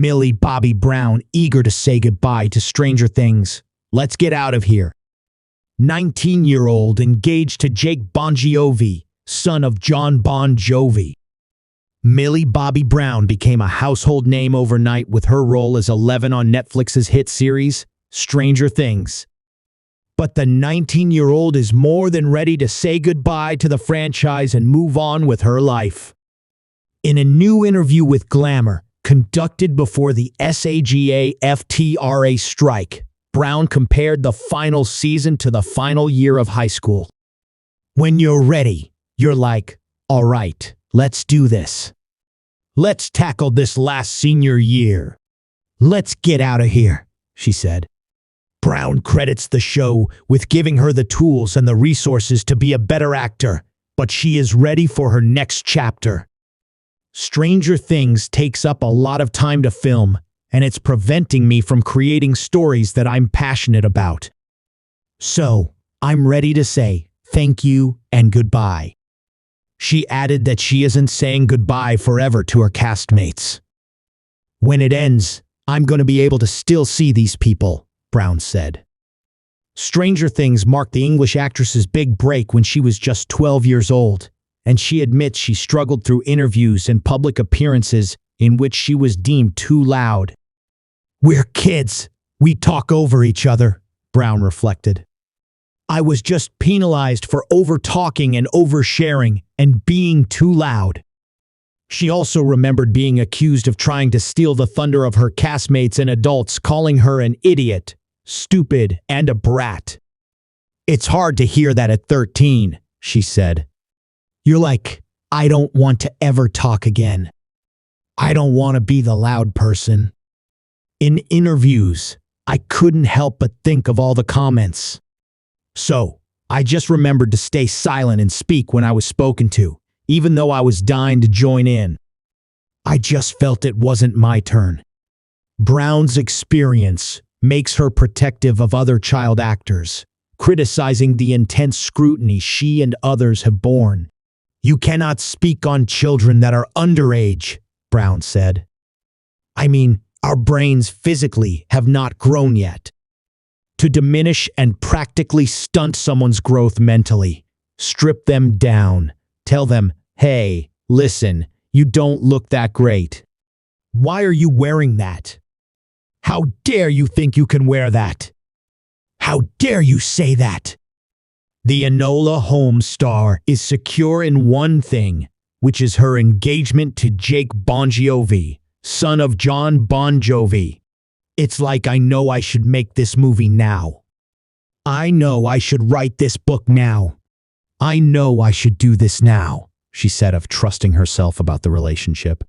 Millie Bobby Brown, eager to say goodbye to Stranger Things. Let's get out of here. 19-year-old engaged to Jake Bongiovi, son of Jon Bon Jovi. Millie Bobby Brown became a household name overnight with her role as Eleven on Netflix's hit series, Stranger Things. But the 19-year-old is more than ready to say goodbye to the franchise and move on with her life. In a new interview with Glamour, conducted before the SAG-AFTRA strike, Brown compared the final season to the final year of high school. When you're ready, you're like, all right, let's do this. Let's tackle this last senior year. Let's get out of here, she said. Brown credits the show with giving her the tools and the resources to be a better actor, but she is ready for her next chapter. Stranger Things takes up a lot of time to film, and it's preventing me from creating stories that I'm passionate about. So, I'm ready to say thank you and goodbye. She added that she isn't saying goodbye forever to her castmates. When it ends, I'm going to be able to still see these people, Brown said. Stranger Things marked the English actress's big break when she was just 12 years old, and she admits she struggled through interviews and public appearances in which she was deemed too loud. We're kids. We talk over each other, Brown reflected. I was just penalized for over-talking and oversharing and being too loud. She also remembered being accused of trying to steal the thunder of her castmates and adults, calling her an idiot, stupid, and a brat. It's hard to hear that at 13, she said. You're like, I don't want to ever talk again. I don't want to be the loud person. In interviews, I couldn't help but think of all the comments. So, I just remembered to stay silent and speak when I was spoken to, even though I was dying to join in. I just felt it wasn't my turn. Brown's experience makes her protective of other child actors, criticizing the intense scrutiny she and others have borne. You cannot speak on children that are underage, Brown said. I mean, our brains physically have not grown yet. To diminish and practically stunt someone's growth mentally, strip them down, tell them, hey, listen, you don't look that great. Why are you wearing that? How dare you think you can wear that? How dare you say that? The Enola Holmes star is secure in one thing, which is her engagement to Jake Bongiovi, son of Jon Bon Jovi. It's like I know I should make this movie now. I know I should write this book now. I know I should do this now, she said of trusting herself about the relationship.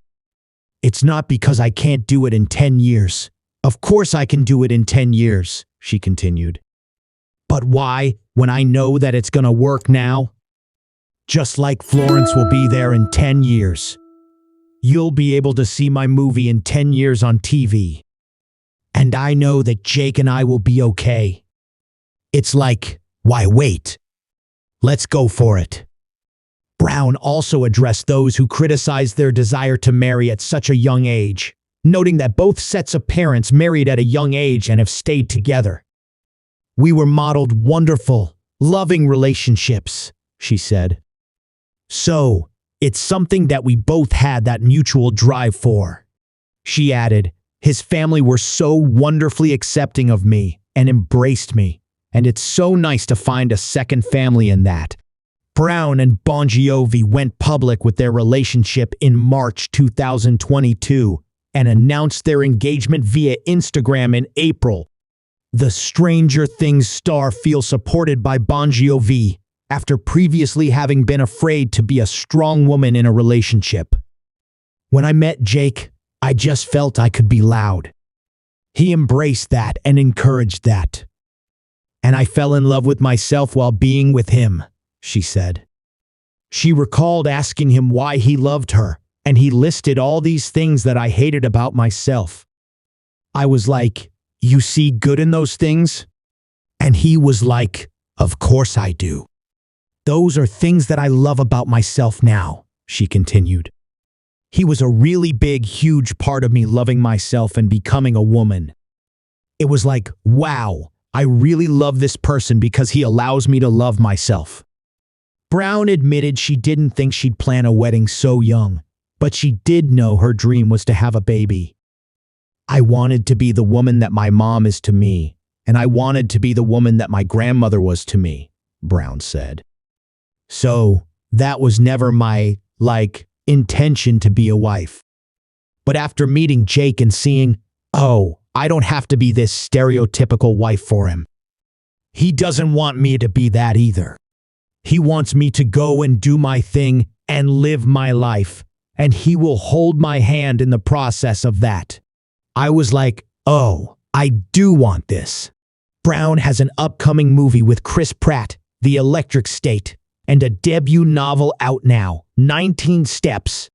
It's not because I can't do it in 10 years. Of course I can do it in 10 years, she continued. But why, when I know that it's gonna work now? Just like Florence will be there in 10 years. You'll be able to see my movie in 10 years on TV. And I know that Jake and I will be okay. It's like, why wait? Let's go for it. Brown also addressed those who criticized their desire to marry at such a young age, noting that both sets of parents married at a young age and have stayed together. We were modeled wonderful, loving relationships, she said. So, it's something that we both had that mutual drive for. She added, his family were so wonderfully accepting of me and embraced me, and it's so nice to find a second family in that. Brown and Bongiovi went public with their relationship in March 2022 and announced their engagement via Instagram in April. The Stranger Things star feels supported by Bongiovi after previously having been afraid to be a strong woman in a relationship. When I met Jake, I just felt I could be loud. He embraced that and encouraged that. And I fell in love with myself while being with him, she said. She recalled asking him why he loved her, and he listed all these things that I hated about myself. I was like, you see good in those things? And he was like, of course I do. Those are things that I love about myself now, she continued. He was a really big, huge part of me loving myself and becoming a woman. It was like, wow, I really love this person because he allows me to love myself. Brown admitted she didn't think she'd plan a wedding so young, but she did know her dream was to have a baby. I wanted to be the woman that my mom is to me, and I wanted to be the woman that my grandmother was to me, Brown said. So, that was never my, intention to be a wife. But after meeting Jake and seeing, oh, I don't have to be this stereotypical wife for him. He doesn't want me to be that either. He wants me to go and do my thing and live my life, and he will hold my hand in the process of that. I was like, oh, I do want this. Brown has an upcoming movie with Chris Pratt, The Electric State, and a debut novel out now, 19 Steps,